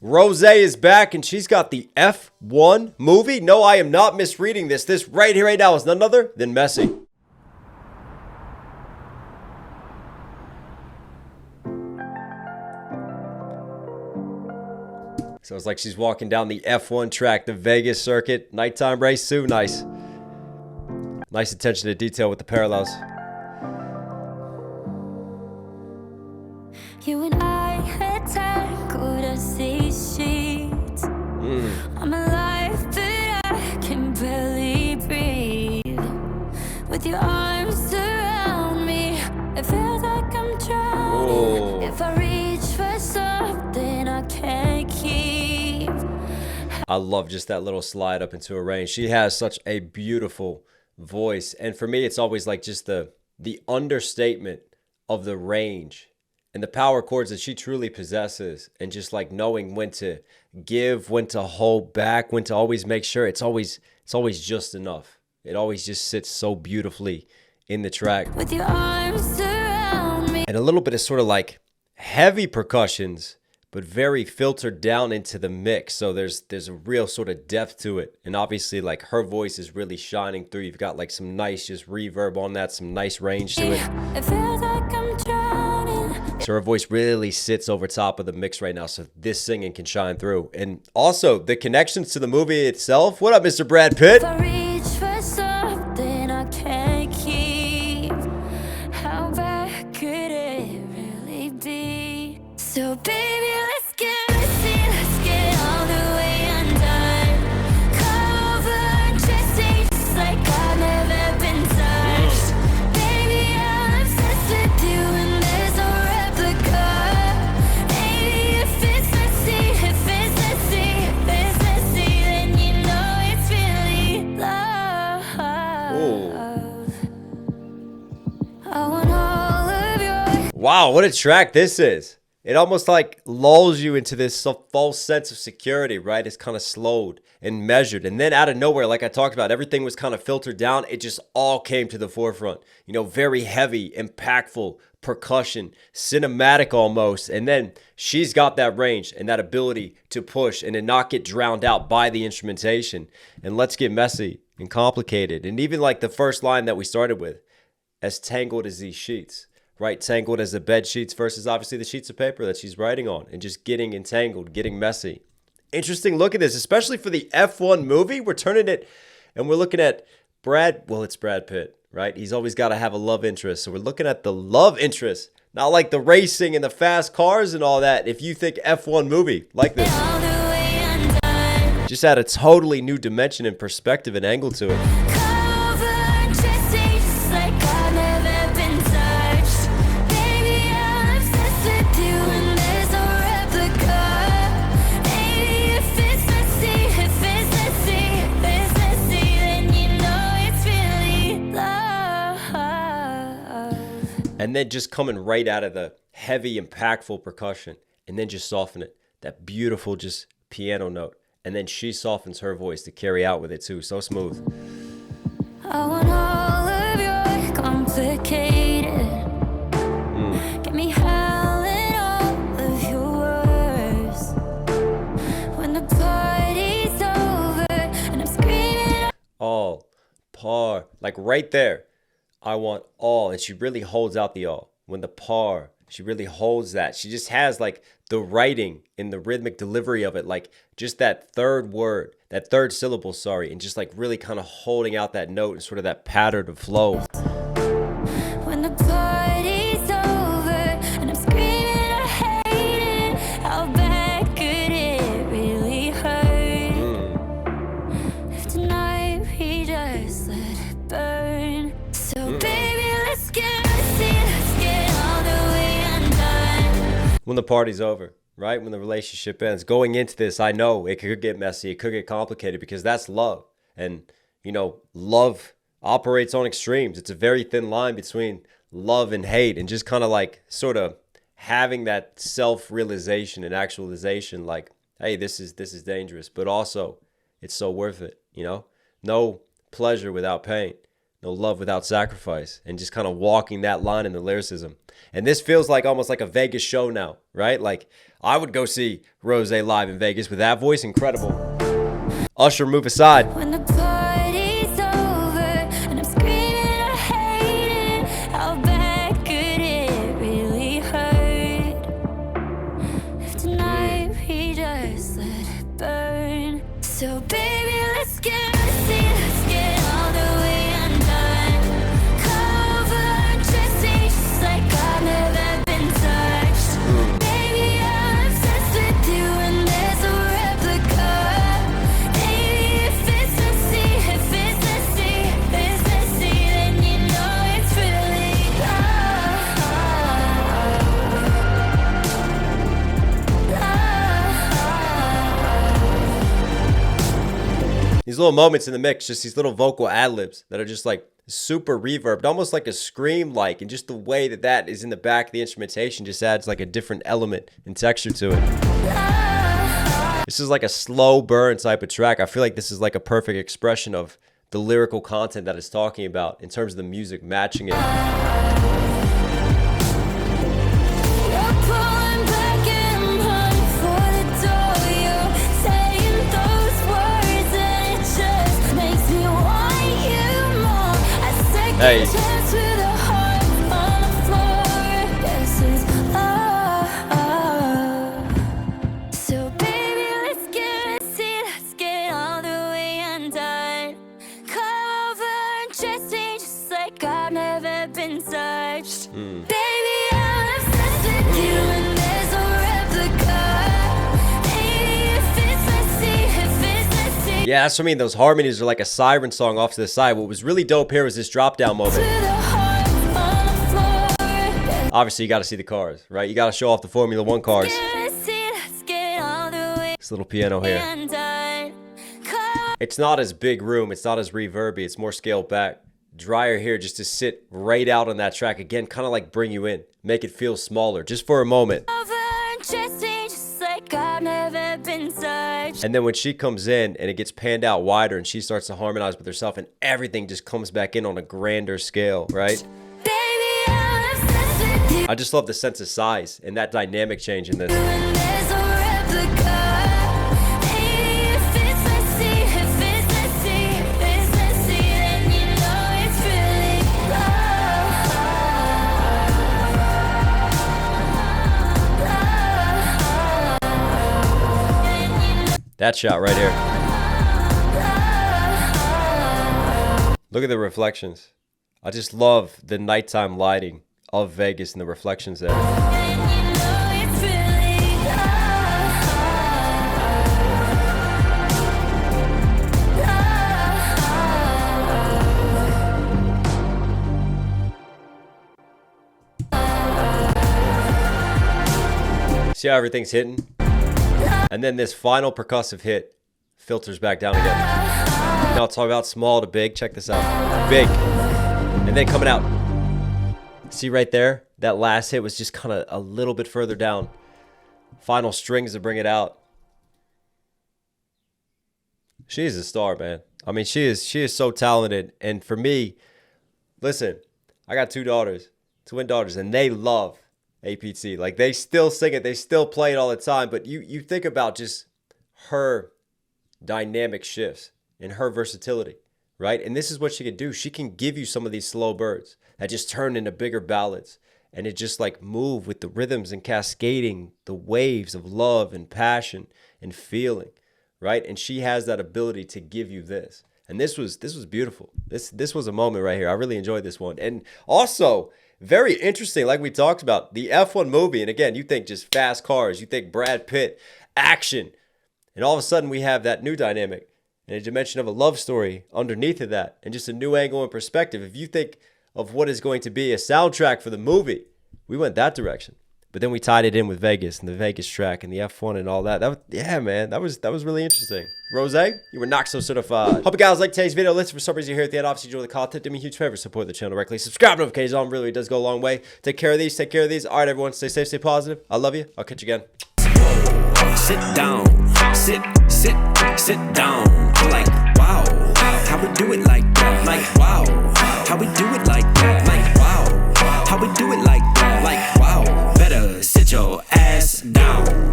ROSÉ is back and she's got the F1 movie. No, I am not misreading this. This right here, right now is none other than Messi. So it's like she's walking down the F1 track, the Vegas circuit. Nighttime race too, nice. Nice attention to detail with the parallels. You and I had tangled as these sheets. I'm alive, but I can barely breathe. With your arms around me, it feels like I'm drowning. If I reach for something I can't keep. I love just that little slide up into a range. She has such a beautiful voice. And for me, it's always like just the understatement of the range and the power chords that she truly possesses, and just like knowing when to give, when to hold back, when to always make sure it's always just enough. It always just sits so beautifully in the track. With your arms around me. And a little bit of sort of like heavy percussions, but very filtered down into the mix. So there's a real sort of depth to it. And obviously like her voice is really shining through. You've got like some nice just reverb on that, some nice range to it. It feels like I'm drowning. So her voice really sits over top of the mix right now, so this singing can shine through. And also the connections to the movie itself. What up, Mr. Brad Pitt? If I reach for something I can't keep, how bad could it really be? So baby, let's get messy, let's get all the way undone. Cover dressing just like I've never been touched. Baby, I'm obsessed with you and there's no replica. Baby, if it's messy, then you know it's really love. I want all of your. Wow, what a track this is. It almost like lulls you into this false sense of security, right? It's kind of slowed and measured. And then out of nowhere, like I talked about, everything was kind of filtered down. It just all came to the forefront. You know, very heavy, impactful percussion, cinematic almost. And then she's got that range and that ability to push and to not get drowned out by the instrumentation. And let's get messy and complicated. And even like the first line that we started with, as tangled as these sheets. Right, tangled as the bed sheets versus obviously the sheets of paper that she's writing on, and just getting entangled, getting messy. Interesting look at this, especially for the F1 movie. We're turning it and we're looking at it's Brad Pitt, right? He's always got to have a love interest. So we're looking at the love interest, not like the racing and the fast cars and all that. If you think F1 movie like this, just add a totally new dimension and perspective and angle to it. And then just coming right out of the heavy, impactful percussion, and then just soften it. That beautiful just piano note. And then she softens her voice to carry out with it too. So smooth. I want all of your complicated. Get me howling all of your words. When the party's over and I'm screaming. All, par, like right there. I want all, and she really holds out the all. When the par, she really holds that. She just has like the writing and the rhythmic delivery of it, like just that third word, that third syllable, and just like really kind of holding out that note and sort of that pattern of flow. When the party's over and I'm screaming, I hate it. How bad could it really hurt? If tonight we just let it burn. So baby, let's get messy, let's get all the way undone. When the party's over, right? When the relationship ends. Going into this, I know it could get messy, it could get complicated, because that's love. And, you know, love operates on extremes. It's a very thin line between love and hate, and just kind of like sort of having that self-realization and actualization, like, hey, this is dangerous, but also it's so worth it, you know? No pleasure without pain. no love without sacrifice, and just kind of walking that line in the lyricism. And this feels like almost like a Vegas show now, right? Like I would go see ROSÉ live in Vegas with that voice. Incredible. Usher, move aside. When the party's over and I'm screaming, I hate it. How bad could it really hurt? If tonight we just let it burn. So baby, let's get messy, let's get all the way undone. Cover, dressing just like I've never been touched. Baby, I'm obsessed with you and there's a replica. Baby, if it's messy, then you know it's really These little moments in the mix, just these little vocal ad-libs that are just like super reverbed, almost like a scream like, and just the way that that is in the back of the instrumentation just adds like a different element and texture to it. This is like a slow burn type of track. I feel like this is like a perfect expression of the lyrical content that it's talking about in terms of the music matching it. Hey. So baby, let's get messy, let's get all the way undone. Cover, dressing just like I've never been touched. Baby, I'm obsessed with you and there's a replica. Baby, if it's messy. Yeah, that's what I mean. Those harmonies are like a siren song off to the side. What was really dope here was this drop down moment. Obviously, you got to see the cars, right? You got to show off the Formula One cars. This little piano here. It's not as big room. It's not as reverby. It's more scaled back. Drier here just to sit right out on that track. Again, kind of like bring you in. Make it feel smaller just for a moment. And then when she comes in and it gets panned out wider and she starts to harmonize with herself and everything just comes back in on a grander scale, right? I just love the sense of size and that dynamic change in this. That shot right here. Look at the reflections. I just love the nighttime lighting of Vegas and the reflections there. See how everything's hitting? And then this final percussive hit filters back down again. Now talk about small to big. Check this out. Big. And then coming out. See right there? That last hit was just kind of a little bit further down. Final strings to bring it out. She is a star, man. I mean, she is so talented. And for me, listen, I got two daughters, twin daughters, and they love APT. Like, they still sing it, they still play it all the time. But you think about just her dynamic shifts and her versatility, right? And this is what she can do. She can give you some of these slow birds that just turn into bigger ballads, and it just like move with the rhythms and cascading the waves of love and passion and feeling, right? And she has that ability to give you this. And this was beautiful. This was a moment right here. I really enjoyed this one. And also, very interesting, like we talked about, the F1 movie. And again, you think just fast cars, you think Brad Pitt, action. And all of a sudden we have that new dynamic and a dimension of a love story underneath of that, and just a new angle and perspective. If you think of what is going to be a soundtrack for the movie, we went that direction. But then we tied it in with Vegas and the Vegas track and the F1 and all that. Yeah, man, that was really interesting. Rosé, you were Knox Hill certified. Hope you guys like today's video. Listen, for some reason you're here at the end. Obviously, enjoy the content. Do me a huge favor, support the channel directly. Subscribe, notifications on. Really does go a long way. Take care of these. Take care of these. All right, everyone, stay safe, stay positive. I love you. I'll catch you again. Sit down, sit down. I'm like, wow. how we do it like that? Like wow, how we do it like that? Like wow, how we do it like that? Like wow, better sit your ass down.